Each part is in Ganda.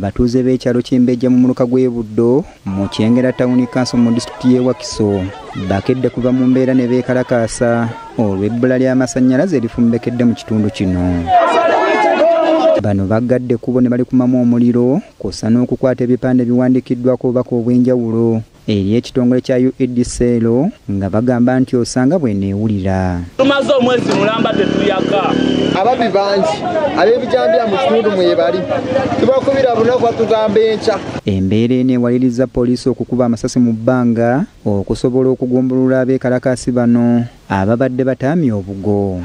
abatuuze b'ekyalo Kimbejja mu muluka gw'e Buddo mu Kyengera Town Council mu disitulikiti y'e Wakiso bakedde kuva mu mbeera ne beekalakaasa olw'ebbula ly'amasannyalaze erifumbekedde mu kitundu kino. Bano baggadde ekkubo ne balikumamu omuliro kw'ossa n'okukwata ebipande biwandiikiddwako obubaka obw'enjawulo eri ekitongole kya UEDCL nga bagamba nti osanga bweneewulira. Tumaze omwezi mulamba tetuyaka. Ababi bangi ab'ebijambya mu kitundu mwe bali tubakubira lunaku batugamba enkya. Embeera eno ewaliriza poliisi okukuba amasasi mu bbanga okusobola okugumbulula abeekalakaasi bano ababadde bataamye obugo.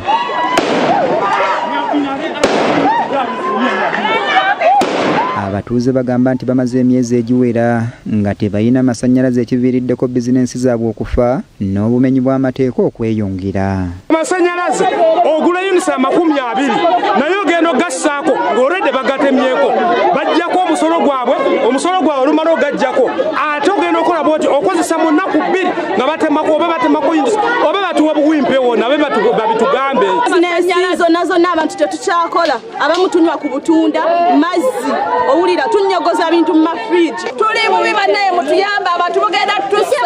Abatuuze bagamba nti bamaze emyezi egiwera nga tebalina masannyalaze ekiviiriddeko bizinensi zaabwe okufa n'obumenyi bw'amateeka okweyongera. Amasannyalaze ogula yunisa 20 naye ogenda ogassaako ng'olwedde bagatemyeko bajjako omusolo gwabwe olumala ogajjako ate ogenda okola bwoti okozesa mu nnaku 2 nga batemako oba batemako yunisa oba batuwa buwimpe wonna babitugambe. Zonna zonna abantu tetukyakola abamu tunywa ku butunda mazzi owulira tunyogoza bintu mu mafriji tuli bubi bannaye mutuyamba abantu mugenda tussa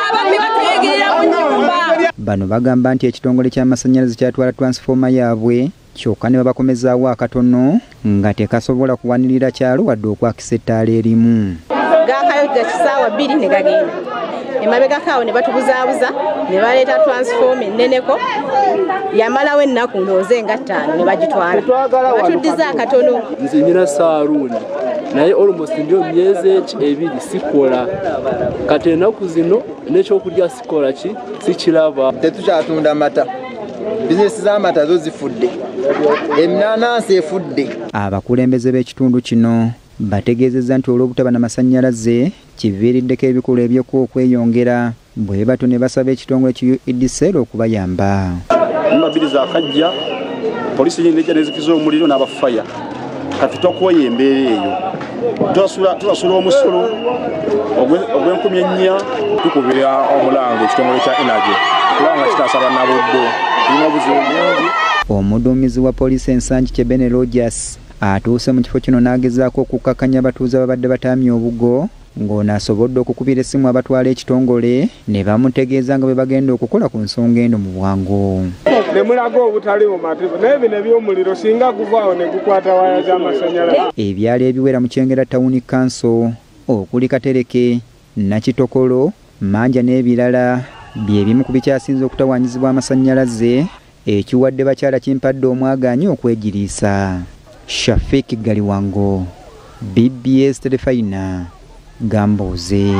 ababbi batuyigirira mu nyumba. Bano bagamba nti ekitongole ky'amasannyalaze kyatwala transfoma yaabwe kyokka ne babakomezaawo akatono nga tekasobola kuwanirira kyalo wadde okwakisa ettaala erimu. Gaakayodda kisaawa 2 ne gagenda emabegako awo ne batubuzaabuza ne baleeta transfoma enneneko yamalawo ennaku ndowooza nga 5 ne bagitwala batuddiza akatono. Nze nyina saaluuni naye almost ndio myezi 2 sikola kati ennaku zino n'ekyokulya sikola ki sikiraba. Tetukyatunda mata bizinesi z'amata zo zifudde eminanansi efudde. Abakulembeze b'ekitundu kino bategeezezza nti olw'obutaba n'amasannyalaze kiviiriddeko ebikulu eby'okuwa okweyongera bwe bato ne basaba ekitongole ki UEDCL okubayamba. Mabiri za kajja poliisi y'endeja nezikiza omuliro n'abafaya kati twakuwayo embeera eyo tusasula omusolo ogw'4,000 tukubira omulango ekitongole kya energy kubanga kitaasaba nabuddo tulina obuzibu bungi. Omuduumizi wa poliisi ensangi Kyebene Rogers atuuse mu kifo kino n'agezaako okukakkanya abatuuze ababadde bataamye obugo ng'ono asobodde okukubira essimu abatwala ekitongole ne bamutegeeza nga bwe bagenda okukola ku nsonga eno mu bwangu. Ne mulaga obutali mu mateeka naye bino eby'omuliro singa guvaawo ne gukwata waya z'amasannyalaze. Ebyalo ebiwera mu Kyengera Town Council okuli Katereke, Nakitokolo, Manja n'ebirala bye bimu ku bikyasinze okutawaanyizibwa amasannyalaze ekiwadde bakyala kimpadde omwagaanyi okwegiriisa. Shafik Galiwango, BBS Telefina, Gamboze.